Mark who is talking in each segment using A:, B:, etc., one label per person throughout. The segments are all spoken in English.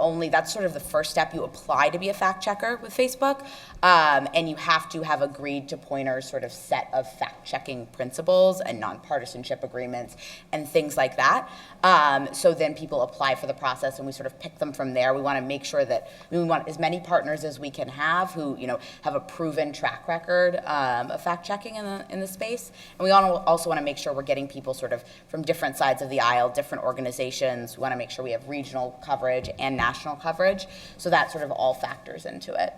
A: only, that's sort of the first step. You apply to be a fact checker with Facebook, and you have to have agreed to Pointer's sort of set of fact checking principles and nonpartisanship agreements and things like that. So then people apply for the process, and we sort of pick them from there. We want to make sure that we want as many partners as we can have who have a proven track record of fact checking in the space, and we also want to make sure we're getting people sort of from different sides of the aisle, different organizations. We want to make sure we have regional coverage and national coverage, so that sort of all factors into it.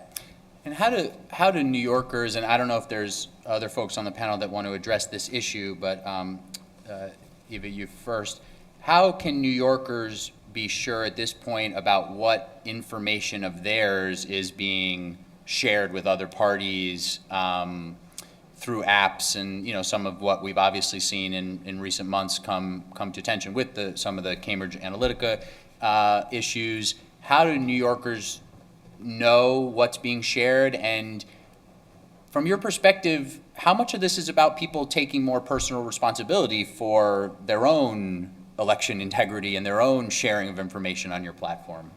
B: And how do New Yorkers, and I don't know if there's other folks on the panel that want to address this issue, but Eva, you first. How can New Yorkers be sure at this point about what information of theirs is being shared with other parties through apps, and some of what we've obviously seen in recent months come to attention with some of the Cambridge Analytica issues? How do New Yorkers know what's being shared? And from your perspective, how much of this is about people taking more personal responsibility for their own election integrity and their own sharing of information on your platform?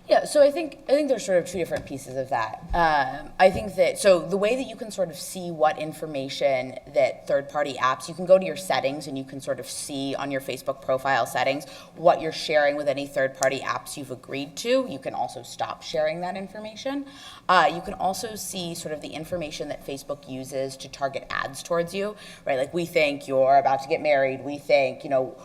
A: Yeah, so I think there's sort of two different pieces of that. I think that, so the way that you can sort of see what information that third-party apps, you can go to your settings and you can sort of see on your Facebook profile settings what you're sharing with any third-party apps you've agreed to. You can also stop sharing that information. You can also see sort of the information that Facebook uses to target ads towards you, right? Like, we think you're about to get married. We think,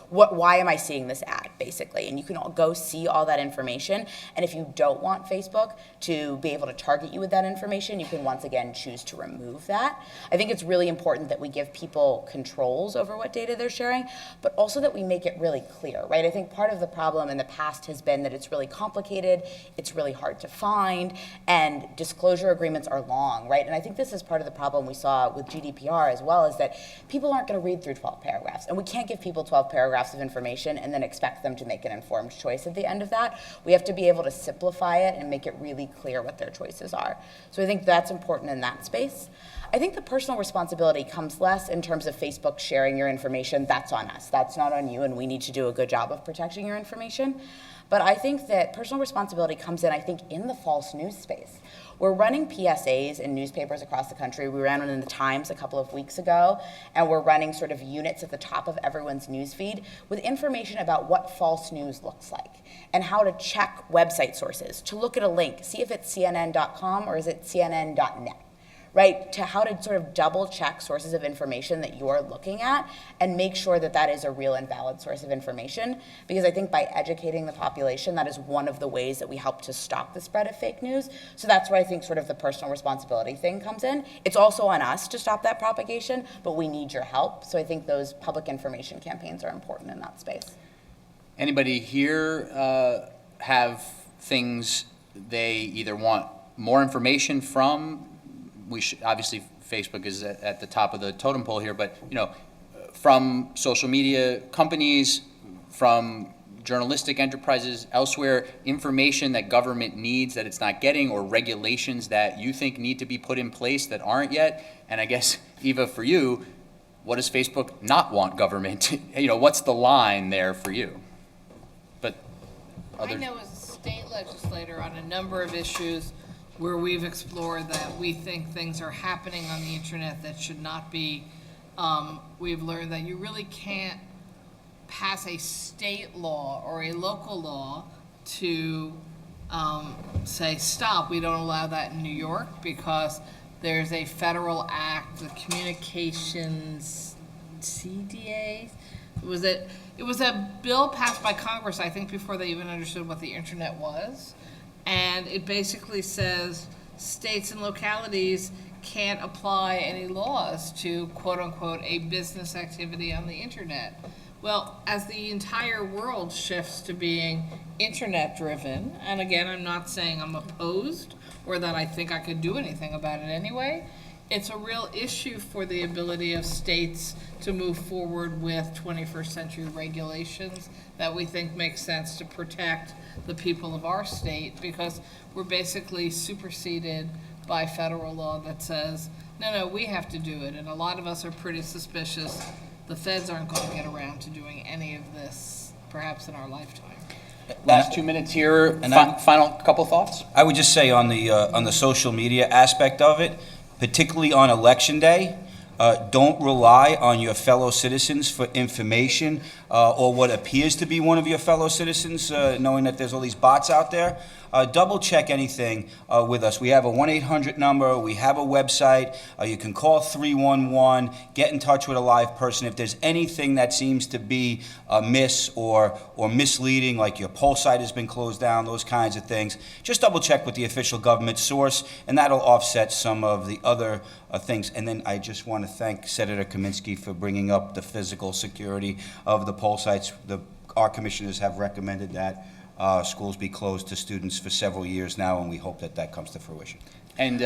A: why am I seeing this ad, basically? And you can go see all that information. And if you don't want Facebook to be able to target you with that information, you can once again choose to remove that. I think it's really important that we give people controls over what data they're sharing, but also that we make it really clear, right? I think part of the problem in the past has been that it's really complicated, it's really hard to find, and disclosure agreements are long, right? And I think this is part of the problem we saw with GDPR as well, is that people aren't going to read through 12 paragraphs, and we can't give people 12 paragraphs of information and then expect them to make an informed choice at the end of that. We have to be able to simplify it and make it really clear what their choices are. So I think that's important in that space. I think the personal responsibility comes less in terms of Facebook sharing your information. That's on us. That's not on you, and we need to do a good job of protecting your information. But I think that personal responsibility comes in, I think, in the false news space. We're running PSAs in newspapers across the country. We ran one in the Times a couple of weeks ago, and we're running sort of units at the top of everyone's newsfeed with information about what false news looks like and how to check website sources, to look at a link, see if it's CNN.com or is it CNN.net. Right, to how to sort of double check sources of information that you're looking at and make sure that that is a real and valid source of information. Because I think by educating the population, that is one of the ways that we help to stop the spread of fake news. So that's where I think sort of the personal responsibility thing comes in. It's also on us to stop that propagation, but we need your help. So I think those public information campaigns are important in that space. Anybody here
B: have things they either want more information from? We should, obviously, Facebook is at the top of the totem pole here, but from social media companies, from journalistic enterprises, elsewhere, information that government needs that it's not getting, or regulations that you think need to be put in place that aren't yet. And I guess, Eva, for you, what does Facebook not want government? What's the line there for you? But
C: I know as a state legislator on a number of issues where we've explored that we think things are happening on the internet that should not be. We've learned that you really can't pass a state law or a local law to say, stop, we don't allow that in New York, because there's a federal act, the Communications CDA. It was a bill passed by Congress, I think, before they even understood what the internet was. And it basically says states and localities can't apply any laws to, quote unquote, a business activity on the internet. Well, as the entire world shifts to being internet driven, and again, I'm not saying I'm opposed or that I think I could do anything about it anyway, it's a real issue for the ability of states to move forward with 21st century regulations that we think make sense to protect the people of our state, because we're basically superseded by federal law that says, no, we have to do it. And a lot of us are pretty suspicious the feds aren't going to get around to doing any of this, perhaps in our lifetime.
B: last 2 minutes here, final couple thoughts?
D: I would just say on the social media aspect of it, particularly on Election Day, don't rely on your fellow citizens for information or what appears to be one of your fellow citizens, knowing that there's all these bots out there. Double check anything with us. We have a 1-800 number. We have a website. You can call 311, get in touch with a live person. If there's anything that seems to be amiss or misleading, like your poll site has been closed down, those kinds of things, just double check with the official government source, and that'll offset some of the other things. And then I just want to thank Senator Kaminsky for bringing up the physical security of the poll sites. Our commissioners have recommended that schools be closed to students for several years now, and we hope that that comes to fruition.
B: And,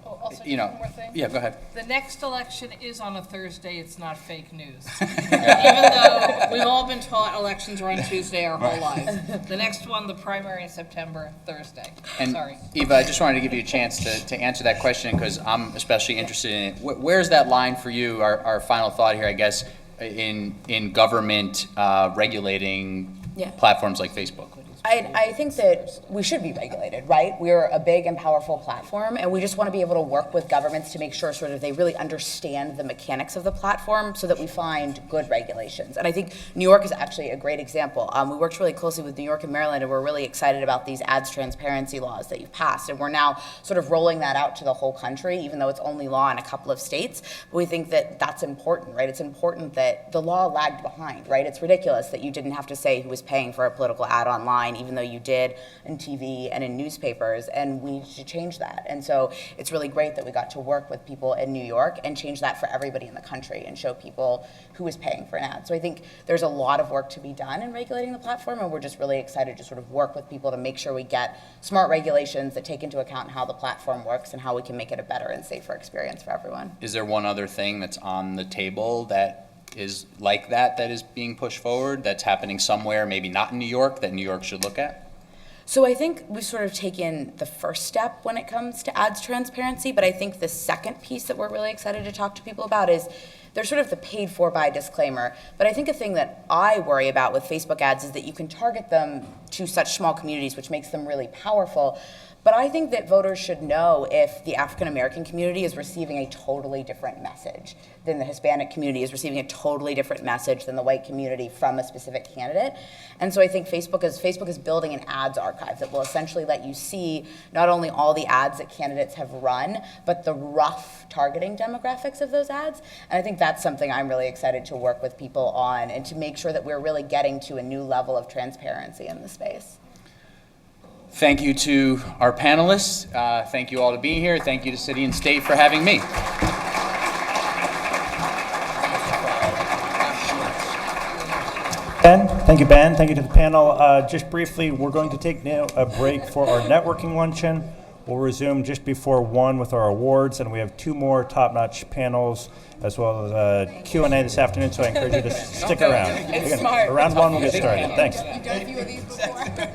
C: Also,
B: you know,
C: one more thing.
B: yeah, go ahead.
C: The next election is on a Thursday. It's not fake news. Even though we've all been taught elections are on Tuesday our whole lives. The next one, the primary in September, Thursday.
B: And
C: Sorry.
B: Eva, I just wanted to give you a chance to answer that question because I'm especially interested in it. Where's that line for you, our final thought here, I guess, in government regulating platforms like Facebook?
A: I think that we should be regulated, right? We're a big and powerful platform, and we just want to be able to work with governments to make sure sort of they really understand the mechanics of the platform so that we find good regulations. And I think New York is actually a great example. We worked really closely with New York and Maryland, and we're really excited about these ads transparency laws that you've passed. And we're now sort of rolling that out to the whole country, even though it's only law in a couple of states. But we think that that's important, right? It's important that the law lagged behind, right? It's ridiculous that you didn't have to say who was paying for a political ad online, even though you did in TV and in newspapers, and we need to change that. And so it's really great that we got to work with people in New York and change that for everybody in the country and show people who is paying for an ad. So I think there's a lot of work to be done in regulating the platform, and we're just really excited to sort of work with people to make sure we get smart regulations that take into account how the platform works and how we can make it a better and safer experience for everyone.
B: Is there one other thing that's on the table that is like that is being pushed forward, that's happening somewhere, maybe not in New York, that New York should look at?
A: So I think we've sort of taken the first step when it comes to ads transparency, but I think the second piece that we're really excited to talk to people about is there's sort of the paid for by disclaimer. But I think a thing that I worry about with Facebook ads is that you can target them to such small communities, which makes them really powerful. But I think that voters should know if the African American community is receiving a totally different message than the Hispanic community is receiving a totally different message than the white community from a specific candidate. And so I think Facebook is building an ads archive that will essentially let you see not only all the ads that candidates have run, but the rough targeting demographics of those ads. And I think that's something I'm really excited to work with people on and to make sure that we're really getting to a new level of transparency in the space.
B: Thank you to our panelists. Thank you all to being here. Thank you to City and State for having me.
E: Ben, thank you, Ben. Thank you to the panel. Just briefly, we're going to take now a break for our networking luncheon. We'll resume just before 1 with our awards, and we have 2 more top-notch panels as well as a Q&A this afternoon, so I encourage you to stick around.
A: It's smart.
E: Around 1, we'll get started. Thanks.
C: You've done a few of these before?